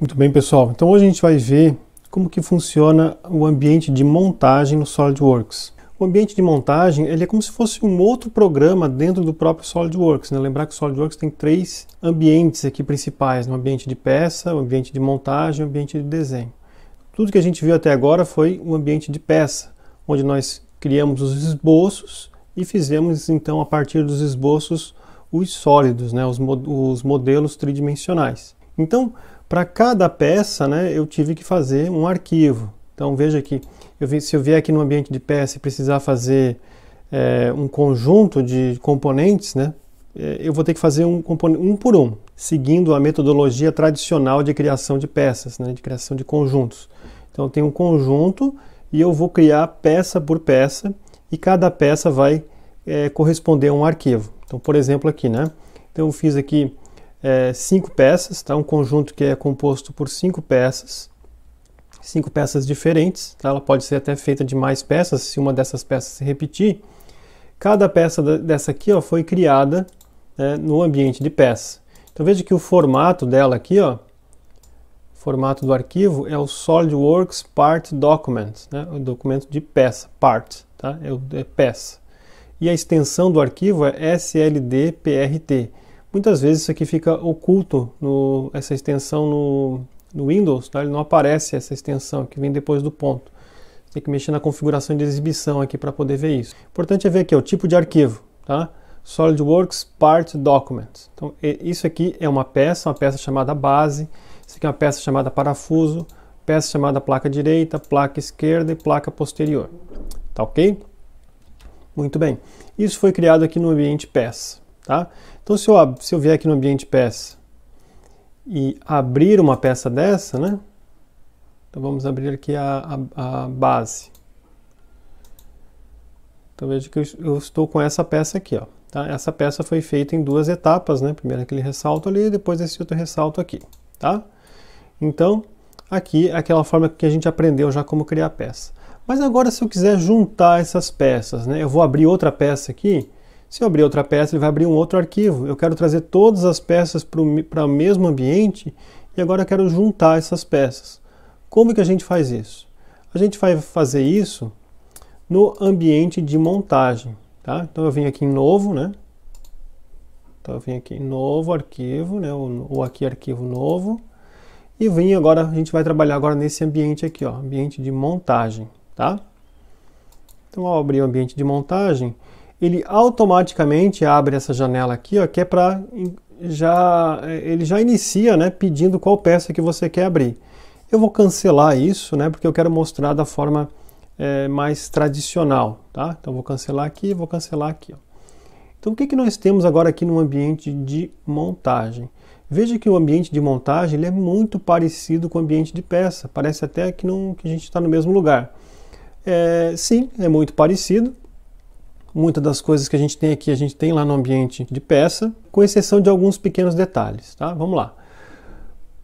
Muito bem, pessoal. Então hoje a gente vai ver como que funciona o ambiente de montagem no SolidWorks. O ambiente de montagem ele é como se fosse um outro programa dentro do próprio SolidWorks, né? Lembrar que o SolidWorks tem três ambientes aqui principais, um ambiente de peça, um ambiente de montagem e um ambiente de desenho. Tudo que a gente viu até agora foi o ambiente de peça, onde nós criamos os esboços e fizemos então a partir dos esboços os sólidos, né? os modelos tridimensionais. Então, para cada peça, né, eu tive que fazer um arquivo. Então veja aqui, se eu vier aqui no ambiente de peça e precisar fazer um conjunto de componentes, né, eu vou ter que fazer um por um, seguindo a metodologia tradicional de criação de peças, né, de criação de conjuntos. Então eu tenho um conjunto e eu vou criar peça por peça e cada peça vai corresponder a um arquivo. Então, por exemplo, aqui, né? Então eu fiz aqui 5 peças, tá? Um conjunto que é composto por 5 peças diferentes, tá? Ela pode ser até feita de mais peças, se uma dessas peças se repetir. Cada peça dessa aqui, ó, foi criada, né, no ambiente de peça. Então veja que o formato dela aqui, ó, o formato do arquivo é o SolidWorks Part Document, né? O documento de peça, part, tá? É peça. E a extensão do arquivo é SLDPRT. Muitas vezes isso aqui fica oculto, essa extensão no Windows, tá? Ele não aparece essa extensão que vem depois do ponto. Você tem que mexer na configuração de exibição aqui para poder ver isso. O importante é ver aqui o tipo de arquivo, tá? SolidWorks Part Document. Então isso aqui é uma peça chamada base, isso aqui é uma peça chamada parafuso, peça chamada placa direita, placa esquerda e placa posterior. Tá ok? Muito bem. Isso foi criado aqui no ambiente peça, tá? Então, se eu vier aqui no ambiente peça e abrir uma peça dessa, né? Então, vamos abrir aqui a base. Então, veja que eu estou com essa peça aqui, ó. Tá? Essa peça foi feita em 2 etapas, né? Primeiro aquele ressalto ali, depois esse outro ressalto aqui, tá? Então, aqui é aquela forma que a gente aprendeu já como criar peça. Mas agora, se eu quiser juntar essas peças, né? Eu vou abrir outra peça aqui. Se eu abrir outra peça, ele vai abrir um outro arquivo. Eu quero trazer todas as peças para o mesmo ambiente e agora eu quero juntar essas peças. Como que a gente faz isso? A gente vai fazer isso no ambiente de montagem, tá? Então eu venho aqui em novo, né? Então eu venho aqui em novo arquivo, né? Ou aqui arquivo novo. E vim agora, a gente vai trabalhar agora nesse ambiente aqui, ó, ambiente de montagem, tá? Então ao abrir o ambiente de montagem, ele automaticamente abre essa janela aqui, ó, que é para ele já inicia, né, pedindo qual peça que você quer abrir. Eu vou cancelar isso, né, porque eu quero mostrar da forma mais tradicional, tá? Então vou cancelar aqui, vou cancelar aqui, ó. Então o que nós temos agora aqui no ambiente de montagem? Veja que o ambiente de montagem ele é muito parecido com o ambiente de peça. Parece até que a gente está no mesmo lugar. Sim, é muito parecido. Muitas das coisas que a gente tem aqui, a gente tem lá no ambiente de peça, com exceção de alguns pequenos detalhes, tá? Vamos lá.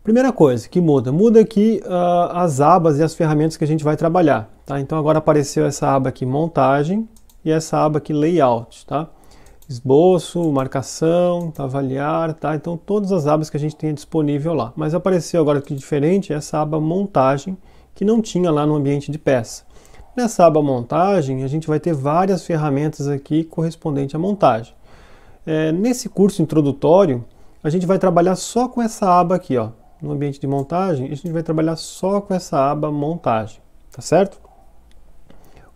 Primeira coisa que muda aqui as abas e as ferramentas que a gente vai trabalhar, tá? Então agora apareceu essa aba aqui, montagem, e essa aba aqui, layout, tá? Esboço, marcação, avaliar, tá? Então todas as abas que a gente tem disponível lá. Mas apareceu agora aqui diferente essa aba montagem, que não tinha lá no ambiente de peça. Nessa aba montagem, a gente vai ter várias ferramentas aqui correspondentes à montagem. Nesse curso introdutório, a gente vai trabalhar só com essa aba aqui, ó. No ambiente de montagem, a gente vai trabalhar só com essa aba montagem, tá certo?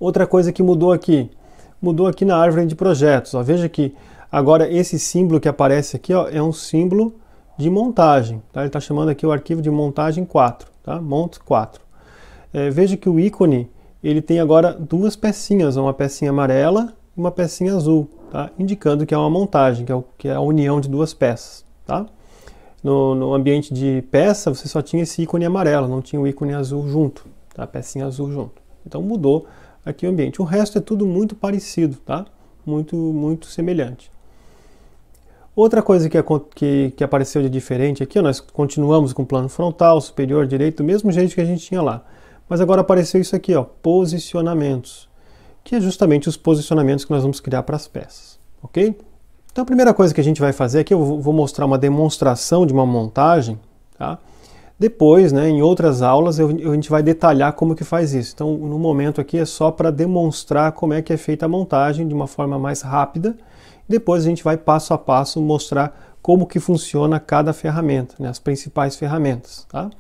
Outra coisa que mudou aqui na árvore de projetos, ó. Veja que agora esse símbolo que aparece aqui, ó, é um símbolo de montagem, tá? Ele está chamando aqui o arquivo de montagem 4, tá? Mont 4. Veja que o ícone ele tem agora 2 pecinhas, uma pecinha amarela e uma pecinha azul, tá? Indicando que é uma montagem, que é a união de 2 peças, tá? No ambiente de peça, você só tinha esse ícone amarelo, não tinha o ícone azul junto, tá? A pecinha azul junto. Então mudou aqui o ambiente. O resto é tudo muito parecido, tá? Muito semelhante. Outra coisa que apareceu de diferente aqui, ó, nós continuamos com o plano frontal, superior, direito, do mesmo jeito que a gente tinha lá. Mas agora apareceu isso aqui, ó, posicionamentos, que é justamente os posicionamentos que nós vamos criar para as peças, ok? Então a primeira coisa que a gente vai fazer aqui, eu vou mostrar uma demonstração de uma montagem, tá? Depois, né, em outras aulas, a gente vai detalhar como que faz isso. Então, no momento aqui é só para demonstrar como é que é feita a montagem de uma forma mais rápida. Depois a gente vai passo a passo mostrar como que funciona cada ferramenta, né, as principais ferramentas, tá?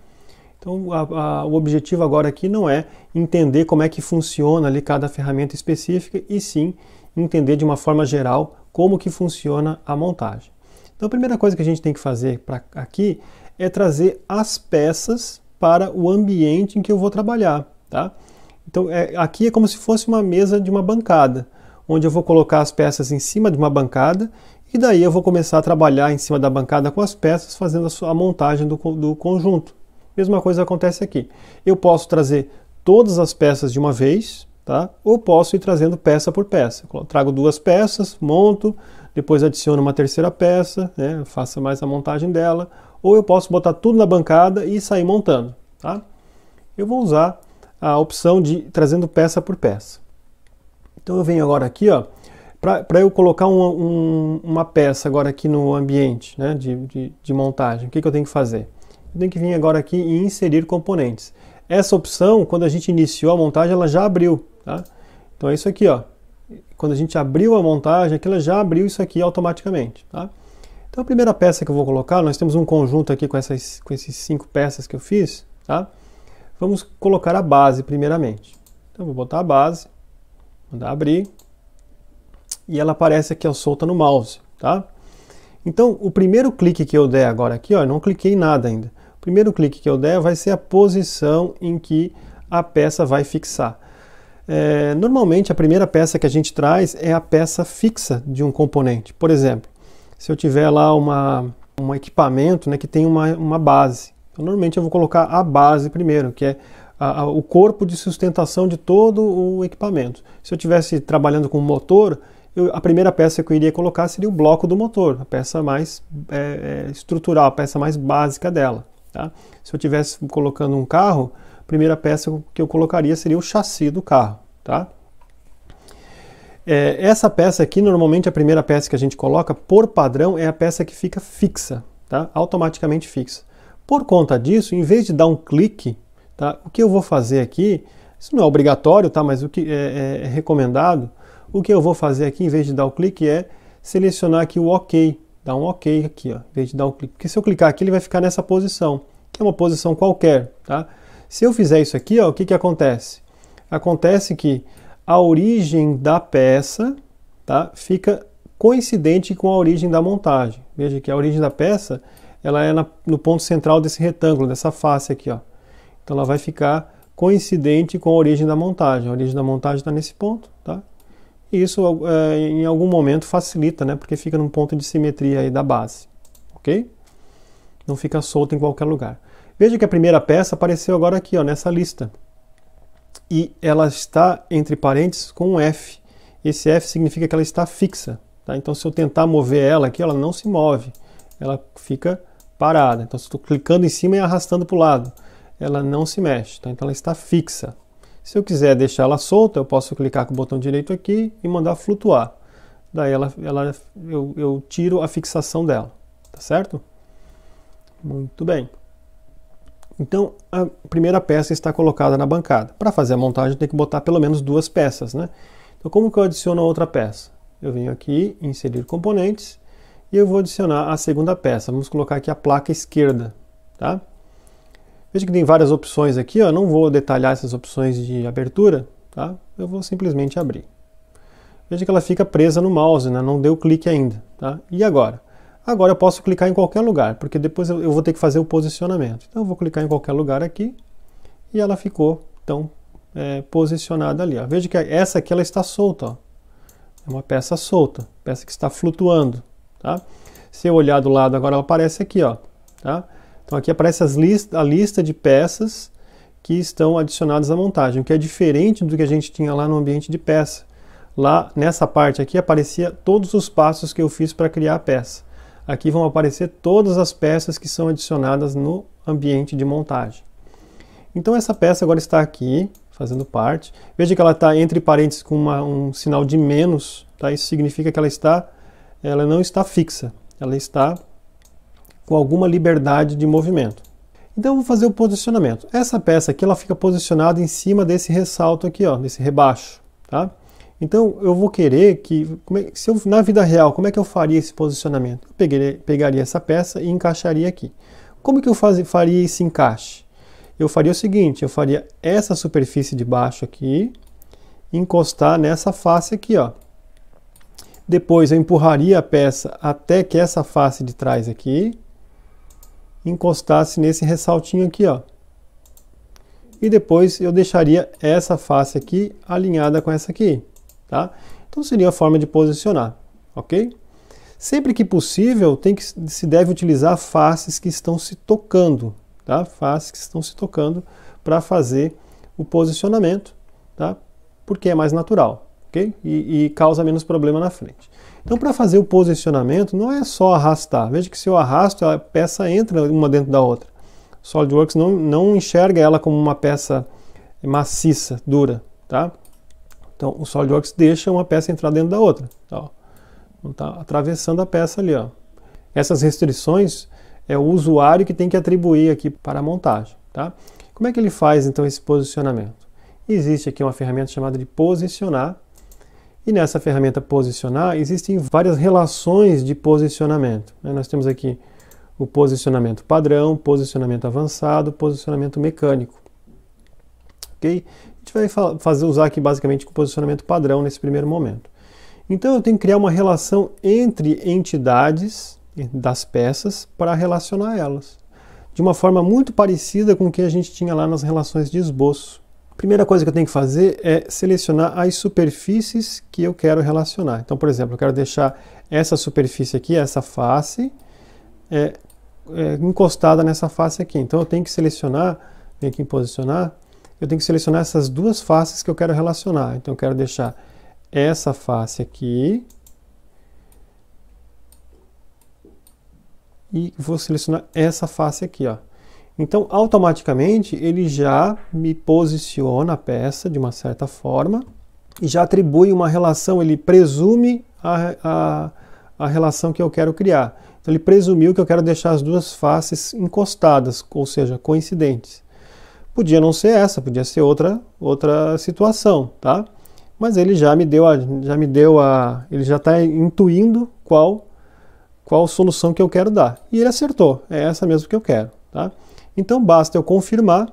Então, o objetivo agora aqui não é entender como é que funciona ali cada ferramenta específica, e sim entender de uma forma geral como que funciona a montagem. Então, a primeira coisa que a gente tem que fazer aqui é trazer as peças para o ambiente em que eu vou trabalhar, tá? Então, aqui é como se fosse uma mesa de uma bancada, onde eu vou colocar as peças em cima de uma bancada, e daí eu vou começar a trabalhar em cima da bancada com as peças, fazendo a montagem do conjunto. Mesma coisa acontece aqui. Eu posso trazer todas as peças de uma vez, tá? Ou posso ir trazendo peça por peça. Eu trago 2 peças, monto, depois adiciono uma terceira peça, né? Faço mais a montagem dela. Ou eu posso botar tudo na bancada e sair montando, tá? Eu vou usar a opção de trazendo peça por peça. Então eu venho agora aqui, ó, para eu colocar uma peça agora aqui no ambiente, né, de montagem. O que eu tenho que fazer? Eu tenho que vir agora aqui e inserir componentes. Essa opção, quando a gente iniciou a montagem, ela já abriu, tá? Então é isso aqui, ó. Quando a gente abriu a montagem, aqui ela já abriu isso aqui automaticamente, tá? Então a primeira peça que eu vou colocar, nós temos um conjunto aqui com esses 5 peças que eu fiz, tá? Vamos colocar a base primeiramente. Então eu vou botar a base, mandar abrir, e ela aparece aqui, ó, solta no mouse, tá? Então o primeiro clique que eu der agora aqui, ó, eu não cliquei em nada ainda. O primeiro clique que eu der vai ser a posição em que a peça vai fixar. Normalmente a primeira peça que a gente traz é a peça fixa de um componente. Por exemplo, se eu tiver lá um equipamento, né, que tem uma base, então, normalmente eu vou colocar a base primeiro, que é o corpo de sustentação de todo o equipamento. Se eu estivesse trabalhando com motor, a primeira peça que eu iria colocar seria o bloco do motor, a peça mais estrutural, a peça mais básica dela, tá? Se eu estivesse colocando um carro, a primeira peça que eu colocaria seria o chassi do carro, tá? Essa peça aqui, normalmente a primeira peça que a gente coloca, por padrão, é a peça que fica fixa, tá? Automaticamente fixa. Por conta disso, em vez de dar um clique, tá? O que eu vou fazer aqui, isso não é obrigatório, tá? Mas o que é recomendado, o que eu vou fazer aqui, em vez de dar o clique, é selecionar aqui o OK, dar um OK aqui, ó, em vez de dar um clique. Porque se eu clicar aqui, ele vai ficar nessa posição, que é uma posição qualquer, tá? Se eu fizer isso aqui, ó, o que acontece? Acontece que a origem da peça, tá, fica coincidente com a origem da montagem. Veja que a origem da peça, ela é no ponto central desse retângulo, dessa face aqui, ó. Então ela vai ficar coincidente com a origem da montagem. A origem da montagem está nesse ponto, tá? E isso em algum momento facilita, né? Porque fica num ponto de simetria aí da base, ok? Não fica solto em qualquer lugar. Veja que a primeira peça apareceu agora aqui, ó, nessa lista. E ela está entre parênteses com um F. Esse F significa que ela está fixa, tá? Então se eu tentar mover ela aqui, ela não se move. Ela fica parada. Então se eu estou clicando em cima e arrastando para o lado, ela não se mexe, tá? Então ela está fixa. Se eu quiser deixar ela solta, eu posso clicar com o botão direito aqui e mandar flutuar. Daí eu tiro a fixação dela, tá certo? Muito bem. Então a primeira peça está colocada na bancada. Para fazer a montagem tem que botar pelo menos 2 peças, né? Então como que eu adiciono a outra peça? Eu venho aqui, inserir componentes, e eu vou adicionar a segunda peça. Vamos colocar aqui a placa esquerda, tá? Veja que tem várias opções aqui, ó. Não vou detalhar essas opções de abertura, tá? Eu vou simplesmente abrir. Veja que ela fica presa no mouse, né? Não deu clique ainda, tá? E agora? Agora eu posso clicar em qualquer lugar, porque depois eu vou ter que fazer o posicionamento. Então eu vou clicar em qualquer lugar aqui e ela ficou, então, posicionada ali, ó. Veja que essa aqui ela está solta, ó. É uma peça solta, peça que está flutuando, tá? Se eu olhar do lado agora, ela aparece aqui, ó, tá? Então aqui aparece a lista de peças que estão adicionadas à montagem, o que é diferente do que a gente tinha lá no ambiente de peça. Lá nessa parte aqui aparecia todos os passos que eu fiz para criar a peça. Aqui vão aparecer todas as peças que são adicionadas no ambiente de montagem. Então essa peça agora está aqui, fazendo parte. Veja que ela está entre parênteses com um sinal de menos, tá? Isso significa que ela não está fixa, ela está com alguma liberdade de movimento. Então eu vou fazer o posicionamento. Essa peça aqui ela fica posicionada em cima desse ressalto aqui, ó, desse rebaixo, tá? Então eu vou querer que, na vida real, como é que eu faria esse posicionamento? Eu pegaria essa peça e encaixaria aqui. Como que eu faria esse encaixe? Eu faria o seguinte, eu faria essa superfície de baixo aqui, encostar nessa face aqui, ó. Depois eu empurraria a peça até que essa face de trás aqui encostasse nesse ressaltinho aqui, ó. E depois eu deixaria essa face aqui alinhada com essa aqui, tá? Então seria a forma de posicionar, ok? Sempre que possível, se deve utilizar faces que estão se tocando, tá? Faces que estão se tocando para fazer o posicionamento, tá? Porque é mais natural, ok? E causa menos problema na frente. Então, para fazer o posicionamento, não é só arrastar. Veja que se eu arrasto, a peça entra uma dentro da outra. O SolidWorks não enxerga ela como uma peça maciça, dura, tá? Então, o SolidWorks deixa uma peça entrar dentro da outra. Tá, então, tá atravessando a peça ali, ó. Essas restrições é o usuário que tem que atribuir aqui para a montagem, tá? Como é que ele faz, então, esse posicionamento? Existe aqui uma ferramenta chamada de posicionar. E nessa ferramenta posicionar, existem várias relações de posicionamento, né? Nós temos aqui o posicionamento padrão, posicionamento avançado, posicionamento mecânico. Ok? A gente vai usar aqui basicamente o posicionamento padrão nesse primeiro momento. Então eu tenho que criar uma relação entre entidades das peças para relacionar elas, de uma forma muito parecida com o que a gente tinha lá nas relações de esboço. A primeira coisa que eu tenho que fazer é selecionar as superfícies que eu quero relacionar. Então, por exemplo, eu quero deixar essa superfície aqui, essa face, encostada nessa face aqui. Então eu tenho que selecionar, vem aqui em posicionar, eu tenho que selecionar essas duas faces que eu quero relacionar. Então eu quero deixar essa face aqui e vou selecionar essa face aqui, ó. Então, automaticamente, ele já me posiciona a peça de uma certa forma e já atribui uma relação, ele presume a relação que eu quero criar. Então, ele presumiu que eu quero deixar as duas faces encostadas, ou seja, coincidentes. Podia não ser essa, podia ser outra situação, tá? Mas ele já me deu ele já está intuindo qual solução que eu quero dar. E ele acertou, é essa mesmo que eu quero, tá? Então basta eu confirmar.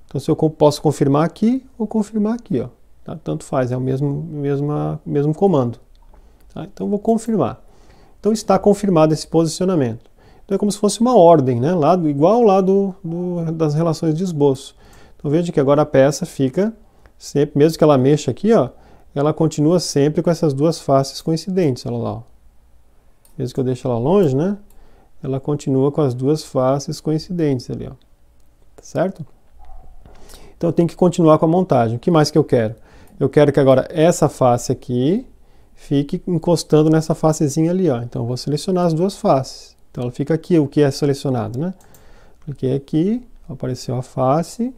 Então se eu posso confirmar aqui ou confirmar aqui, ó, tá? Tanto faz, é o mesmo comando, tá? Então vou confirmar. Então está confirmado esse posicionamento. Então é como se fosse uma ordem, né? Igual lá das relações de esboço. Então veja que agora a peça fica sempre, mesmo que ela mexa aqui, ó, ela continua sempre com essas duas faces coincidentes, olha lá, ó. Mesmo que eu deixe ela longe, né? Ela continua com as duas faces coincidentes ali, ó. Tá certo? Então eu tenho que continuar com a montagem. O que mais que eu quero? Eu quero que agora essa face aqui fique encostando nessa facezinha ali, ó. Então eu vou selecionar as duas faces. Então ela fica aqui, o que é selecionado, né? Cliquei aqui, apareceu a face,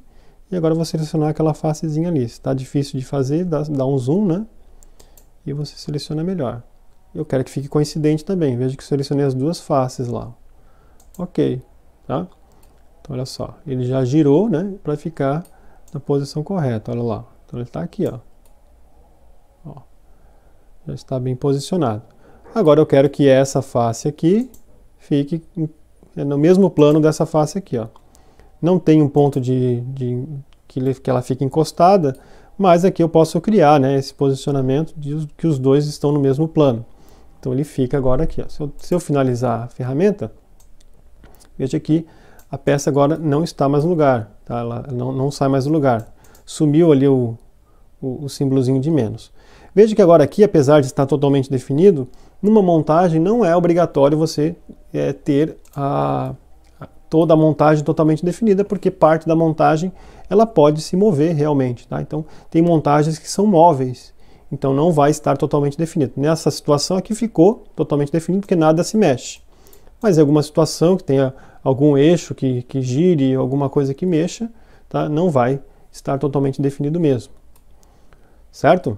e agora eu vou selecionar aquela facezinha ali. Se está difícil de fazer, dá um zoom, né? E você seleciona melhor. Eu quero que fique coincidente também. Veja que eu selecionei as duas faces lá. Ok, tá? Então olha só, ele já girou, né, para ficar na posição correta. Olha lá. Então ele está aqui, ó. Já está bem posicionado. Agora eu quero que essa face aqui fique no mesmo plano dessa face aqui, ó. Não tem um ponto que ela fique encostada, mas aqui eu posso criar, né, esse posicionamento de que os dois estão no mesmo plano. Então ele fica agora aqui, ó. Se eu finalizar a ferramenta, veja que a peça agora não está mais no lugar, tá? Ela não sai mais do lugar. Sumiu ali o símbolozinho de menos. Veja que agora aqui, apesar de estar totalmente definido, numa montagem não é obrigatório você ter toda a montagem totalmente definida, porque parte da montagem ela pode se mover realmente, tá? Então tem montagens que são móveis, então não vai estar totalmente definido. Nessa situação aqui ficou totalmente definido porque nada se mexe. Mas em alguma situação que tenha algum eixo que gire, alguma coisa que mexa, tá? Não vai estar totalmente definido mesmo. Certo?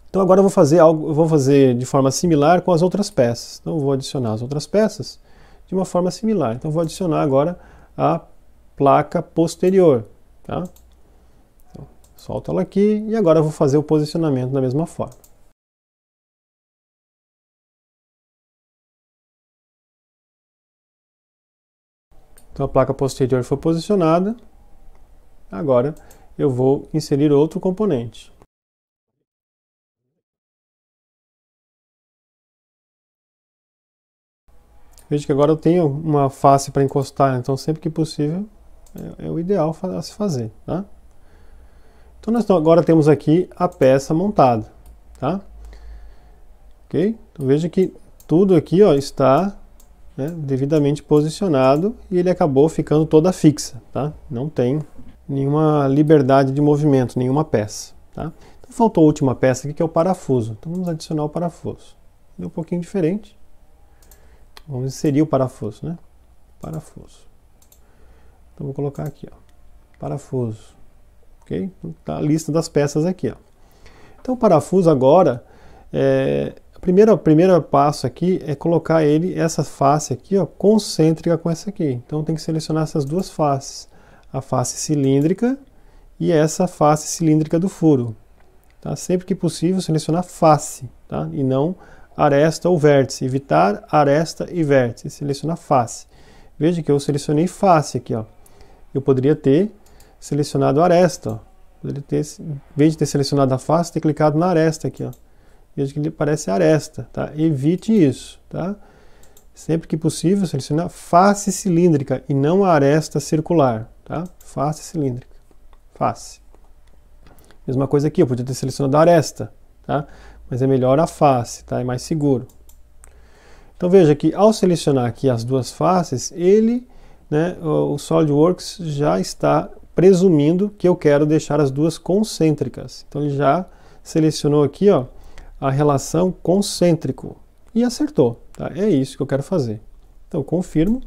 Então agora eu vou fazer de forma similar com as outras peças. Então eu vou adicionar as outras peças de uma forma similar. Então eu vou adicionar agora a placa posterior, tá? Então, solto ela aqui e agora eu vou fazer o posicionamento da mesma forma. Então a placa posterior foi posicionada, agora eu vou inserir outro componente. Veja que agora eu tenho uma face para encostar, então sempre que possível é o ideal a se fazer, tá? Então nós agora temos aqui a peça montada, tá? Ok? Então veja que tudo aqui, ó, está, né, devidamente posicionado e ele acabou ficando toda fixa, tá? Não tem nenhuma liberdade de movimento, nenhuma peça, tá? Então faltou a última peça aqui que é o parafuso. Então vamos adicionar o parafuso. É um pouquinho diferente. Vamos inserir o parafuso, né? Parafuso. Então vou colocar aqui, ó, parafuso. Ok? Tá a lista das peças aqui, ó. Então o parafuso agora o primeiro passo aqui é colocar essa face aqui, ó, concêntrica com essa aqui. Então tem que selecionar essas duas faces, a face cilíndrica e essa face cilíndrica do furo. Tá? Sempre que possível selecionar face, tá? E não aresta ou vértice. Evitar aresta e vértice, selecionar face. Veja que eu selecionei face aqui, ó. Eu poderia ter selecionado aresta, ó. Poderia ter, em vez de ter selecionado a face, ter clicado na aresta aqui, ó. Veja que ele parece aresta, tá? Evite isso, tá? Sempre que possível, selecionar face cilíndrica e não a aresta circular, tá? Face cilíndrica, face. Mesma coisa aqui, eu podia ter selecionado a aresta, tá? Mas é melhor a face, tá? É mais seguro. Então veja que ao selecionar aqui as duas faces, o SolidWorks já está presumindo que eu quero deixar as duas concêntricas. Então ele já selecionou aqui, ó, a relação concêntrico e acertou, tá? É isso que eu quero fazer. Então eu confirmo.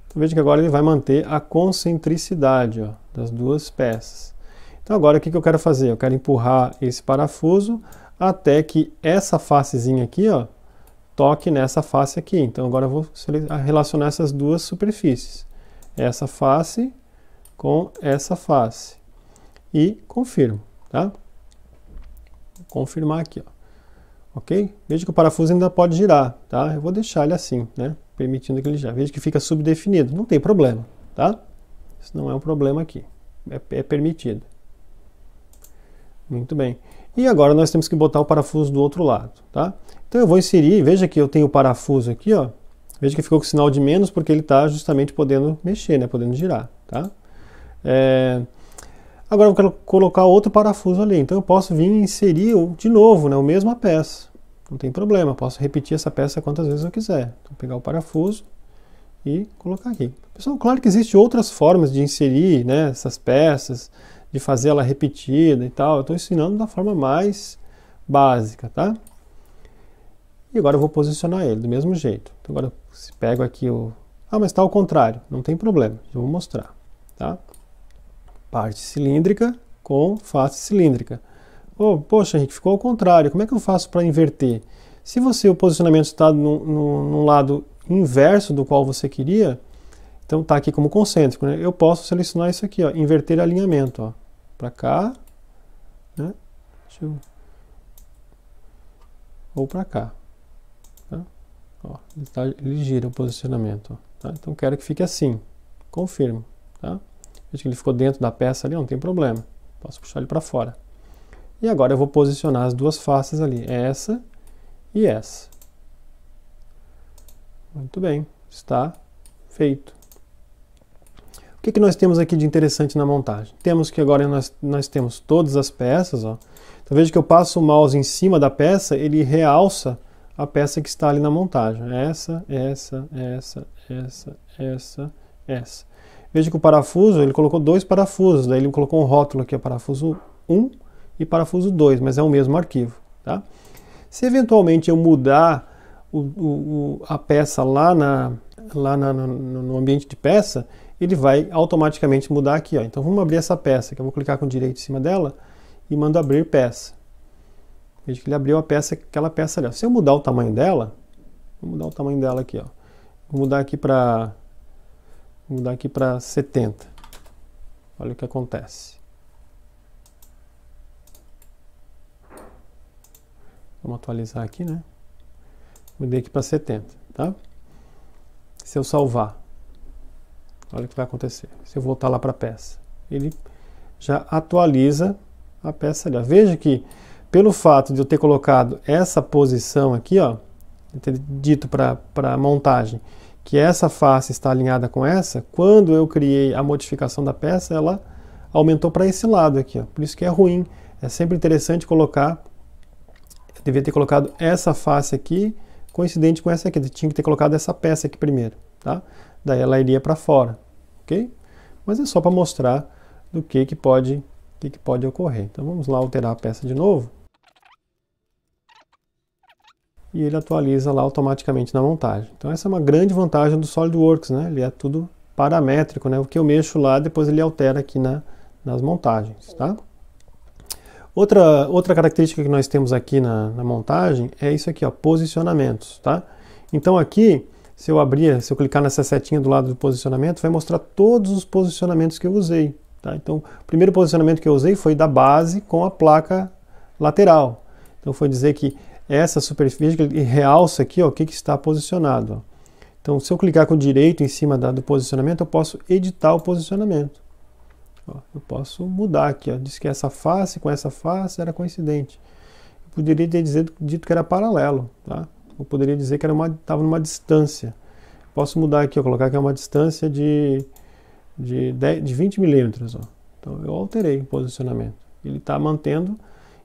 Então, veja que agora ele vai manter a concentricidade, ó, das duas peças. Então agora o que eu quero fazer? Eu quero empurrar esse parafuso até que essa facezinha aqui, ó, toque nessa face aqui. Então agora eu vou relacionar essas duas superfícies. Essa face com essa face. E confirmo, tá? Vou confirmar aqui, ó. Ok? Veja que o parafuso ainda pode girar, tá? Eu vou deixar ele assim, né? Permitindo que ele gire. Veja que fica subdefinido. Não tem problema, tá? Isso não é um problema aqui. É permitido. Muito bem. E agora nós temos que botar o parafuso do outro lado, tá? Então eu vou inserir, veja que eu tenho o parafuso aqui, ó. Veja que ficou com sinal de menos porque ele está justamente podendo mexer, né? Podendo girar, tá? Agora eu quero colocar outro parafuso ali. Então eu posso vir e inserir de novo, né, a mesma peça. Não tem problema, eu posso repetir essa peça quantas vezes eu quiser. Então pegar o parafuso e colocar aqui. Pessoal, claro que existem outras formas de inserir, né, essas peças, de fazer ela repetida e tal. Eu estou ensinando da forma mais básica, tá? E agora eu vou posicionar ele do mesmo jeito. Então agora eu pego aqui o... Ah, mas está ao contrário. Não tem problema, eu vou mostrar, tá? Parte cilíndrica com face cilíndrica. Oh, poxa, Henrique, ficou ao contrário. Como é que eu faço para inverter? Se o posicionamento está num lado inverso do qual você queria, então está aqui como concêntrico, né? Eu posso selecionar isso aqui, ó, inverter alinhamento, ó, para cá, né? Ou para cá, tá? Ó, ele gira o posicionamento, ó, tá? Então quero que fique assim. Confirmo, tá? Veja que ele ficou dentro da peça ali, não tem problema. Posso puxar ele para fora. E agora eu vou posicionar as duas faces ali, essa e essa. Muito bem, está feito. O que nós temos aqui de interessante na montagem? Temos que agora nós temos todas as peças, ó. Então veja que eu passo o mouse em cima da peça, ele realça a peça que está ali na montagem. Essa. Veja que o parafuso, ele colocou dois parafusos, daí ele colocou um rótulo aqui, parafuso 1 e parafuso 2, mas é o mesmo arquivo, tá? Se eventualmente eu mudar a peça lá no ambiente de peça, ele vai automaticamente mudar aqui, ó. Então vamos abrir essa peça, que eu vou clicar com o direito em cima dela e mando abrir peça. Veja que ele abriu aquela peça ali, ó. Se eu mudar o tamanho dela, vou mudar o tamanho dela aqui, ó. Vou mudar aqui para Vou mudar aqui para 70. Olha o que acontece. Vamos atualizar aqui, né? Mudei aqui para 70, tá? Se eu salvar, olha o que vai acontecer. Se eu voltar lá para a peça, ele já atualiza a peça ali. Veja que, pelo fato de eu ter colocado essa posição aqui, ó, ter dito para a montagem que essa face está alinhada com essa, quando eu criei a modificação da peça, ela aumentou para esse lado aqui, ó. Por isso que é ruim. É sempre interessante colocar, eu devia ter colocado essa face aqui coincidente com essa aqui, eu tinha que ter colocado essa peça aqui primeiro, tá? Daí ela iria para fora, ok? Mas é só para mostrar do que pode ocorrer. Então vamos lá alterar a peça de novo. E ele atualiza lá automaticamente na montagem. Então essa é uma grande vantagem do SolidWorks, né? Ele é tudo paramétrico, né? O que eu mexo lá, depois ele altera aqui nas montagens, tá? Outra característica que nós temos aqui na montagem é isso aqui, ó, posicionamentos, tá? Então aqui, se eu clicar nessa setinha do lado do posicionamento, vai mostrar todos os posicionamentos que eu usei, tá? Então, o primeiro posicionamento que eu usei foi da base com a placa lateral. Então foi dizer que essa superfície, ele realça aqui, ó, o que está posicionado, ó. Então, se eu clicar com o direito em cima do posicionamento, eu posso editar o posicionamento. Ó, eu posso mudar aqui, ó. Diz que essa face com essa face era coincidente. Eu poderia ter dito que era paralelo, tá? Eu poderia dizer que estava numa distância. Posso mudar aqui, ó, colocar que é uma distância de 20 milímetros. Ó. Então eu alterei o posicionamento. Ele está mantendo,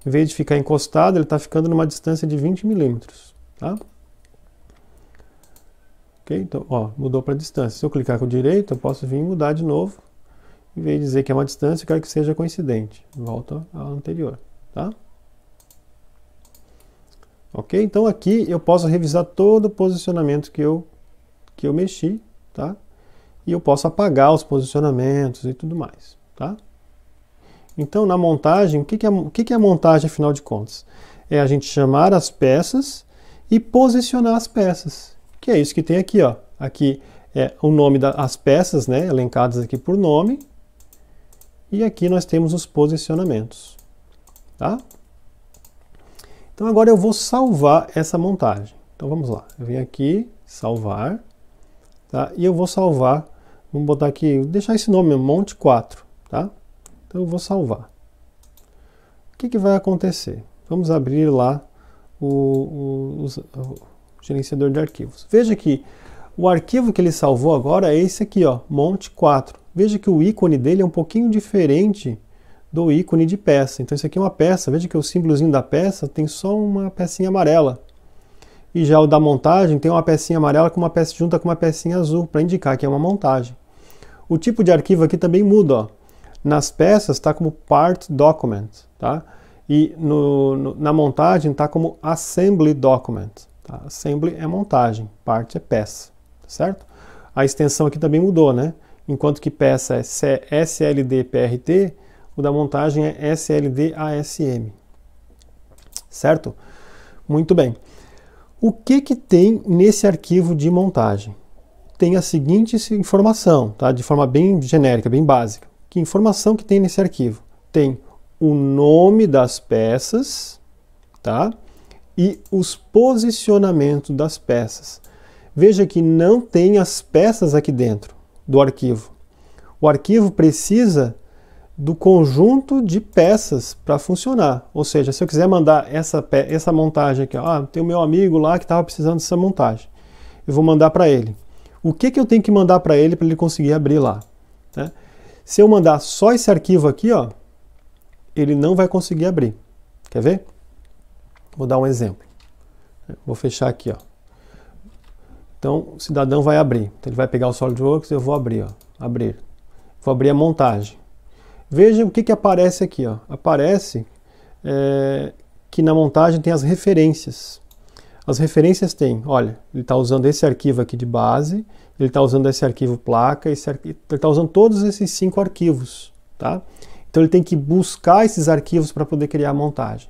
em vez de ficar encostado, ele está ficando numa distância de 20 milímetros. Tá? Ok? Então, ó, mudou para distância. Se eu clicar com o direito, eu posso vir e mudar de novo. Em vez de dizer que é uma distância, eu quero que seja coincidente. Volta ao anterior. Tá? Ok? Então aqui eu posso revisar todo o posicionamento que eu mexi, tá? E eu posso apagar os posicionamentos e tudo mais, tá? Então na montagem, o que é a montagem afinal de contas? É a gente chamar as peças e posicionar as peças, que é isso que tem aqui, ó. Aqui é o nome das peças, né? Elencadas aqui por nome. E aqui nós temos os posicionamentos, tá? Então agora eu vou salvar essa montagem. Então vamos lá, eu venho aqui, salvar, tá? E eu vou salvar, vamos botar aqui, deixar esse nome, Monte 4, tá? Então eu vou salvar. O que vai acontecer? Vamos abrir lá o gerenciador de arquivos. Veja que o arquivo que ele salvou agora é esse aqui, ó, Monte 4. Veja que o ícone dele é um pouquinho diferente do ícone de peça. Então isso aqui é uma peça, veja que o símbolozinho da peça tem só uma pecinha amarela. E já o da montagem tem uma pecinha amarela com uma peça junta com uma pecinha azul, para indicar que é uma montagem. O tipo de arquivo aqui também muda, ó. Nas peças está como Part Document, tá? E na montagem está como Assembly Document. Tá? Assembly é montagem, Part é peça, certo? A extensão aqui também mudou, né? Enquanto que peça é SLD-PRT, o da montagem é SLD-ASM, certo? Muito bem. O que tem nesse arquivo de montagem? Tem a seguinte informação, tá? De forma bem genérica, bem básica. Que informação que tem nesse arquivo? Tem o nome das peças, tá? E os posicionamentos das peças. Veja que não tem as peças aqui dentro do arquivo. O arquivo precisa do conjunto de peças para funcionar. Ou seja, se eu quiser mandar essa montagem aqui, ó, tem o meu amigo lá que estava precisando dessa montagem. Eu vou mandar para ele. O que eu tenho que mandar para ele conseguir abrir lá? Né? Se eu mandar só esse arquivo aqui, ó, ele não vai conseguir abrir. Quer ver? Vou dar um exemplo. Vou fechar aqui, ó. Então, o cidadão vai abrir. Então, ele vai pegar o SolidWorks e eu vou abrir, ó. Abrir. Vou abrir a montagem. Veja o que aparece aqui, ó. Aparece que na montagem tem as referências. As referências tem, olha, ele está usando esse arquivo aqui de base, ele está usando esse arquivo placa, ele está usando todos esses 5 arquivos, tá? Então ele tem que buscar esses arquivos para poder criar a montagem.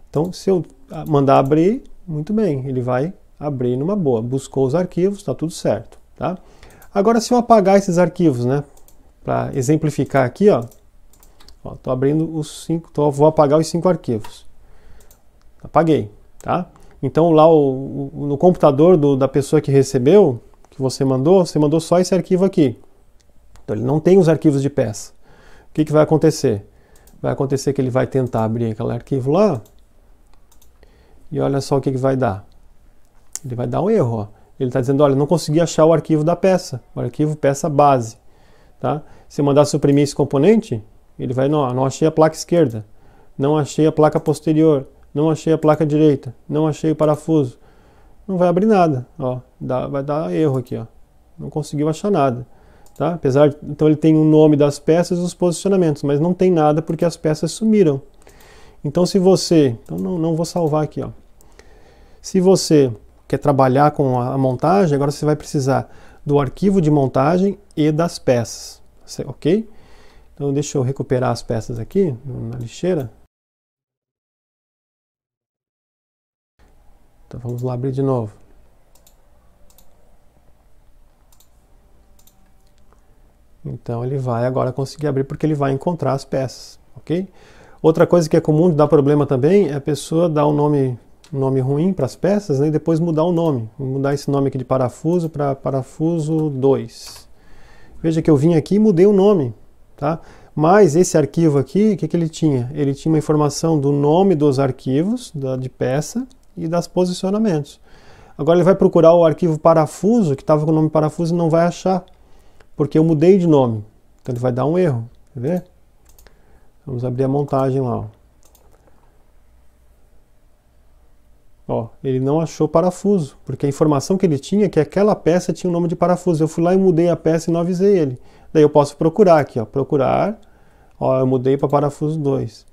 Então, se eu mandar abrir, muito bem, ele vai abrir numa boa. Buscou os arquivos, está tudo certo, tá? Agora, se eu apagar esses arquivos, né, para exemplificar aqui, ó, tô abrindo os 5, vou apagar os 5 arquivos. Apaguei, tá? Então lá no computador da pessoa que recebeu, que você mandou só esse arquivo aqui. Então ele não tem os arquivos de peça. O que vai acontecer? Vai acontecer que ele vai tentar abrir aquele arquivo lá e olha só o que vai dar. Ele vai dar um erro, ó. Ele está dizendo, olha, não consegui achar o arquivo da peça, o arquivo peça base, tá? Se eu mandar suprimir esse componente, ele vai, não achei a placa esquerda, não achei a placa posterior, não achei a placa direita, não achei o parafuso. Não vai abrir nada, ó, vai dar erro aqui, ó. Não conseguiu achar nada, tá? Apesar, então ele tem o nome das peças e os posicionamentos, mas não tem nada porque as peças sumiram. Então se você, então não vou salvar aqui, ó. Se você quer trabalhar com a montagem, agora você vai precisar do arquivo de montagem e das peças, ok? Então deixa eu recuperar as peças aqui na lixeira. Então vamos lá abrir de novo. Então ele vai agora conseguir abrir porque ele vai encontrar as peças, ok? Outra coisa que é comum de dar problema também é a pessoa dar um nome ruim para as peças, né, e depois mudar o nome. Vou mudar esse nome aqui de parafuso para parafuso 2. Veja que eu vim aqui e mudei o nome, tá? Mas esse arquivo aqui, o que ele tinha? Ele tinha uma informação do nome dos arquivos, de peça e das posicionamentos. Agora ele vai procurar o arquivo parafuso, que estava com o nome parafuso, e não vai achar, porque eu mudei de nome. Então ele vai dar um erro, quer ver? Vamos abrir a montagem lá, ó. Ó, ele não achou parafuso, porque a informação que ele tinha é que aquela peça tinha o nome de parafuso. Eu fui lá e mudei a peça e não avisei ele. Daí eu posso procurar aqui, ó, procurar, ó, eu mudei para parafuso 2.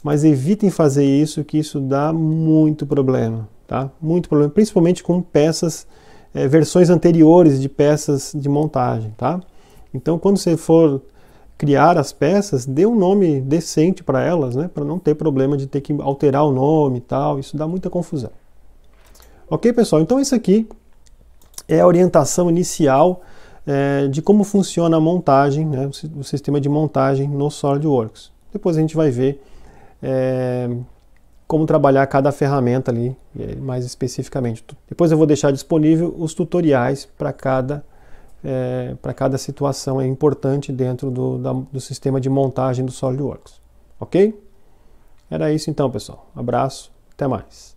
Mas evitem fazer isso, que isso dá muito problema, tá? Muito problema, principalmente com peças, versões anteriores de peças de montagem, tá? Então quando você for criar as peças, dê um nome decente para elas, né? Para não ter problema de ter que alterar o nome e tal, isso dá muita confusão. Ok, pessoal? Então isso aqui é a orientação inicial de como funciona a montagem, né, o sistema de montagem no SolidWorks. Depois a gente vai ver como trabalhar cada ferramenta ali, mais especificamente. Depois eu vou deixar disponível os tutoriais para cada situação importante dentro do sistema de montagem do SolidWorks. Ok? Era isso então, pessoal. Abraço, até mais.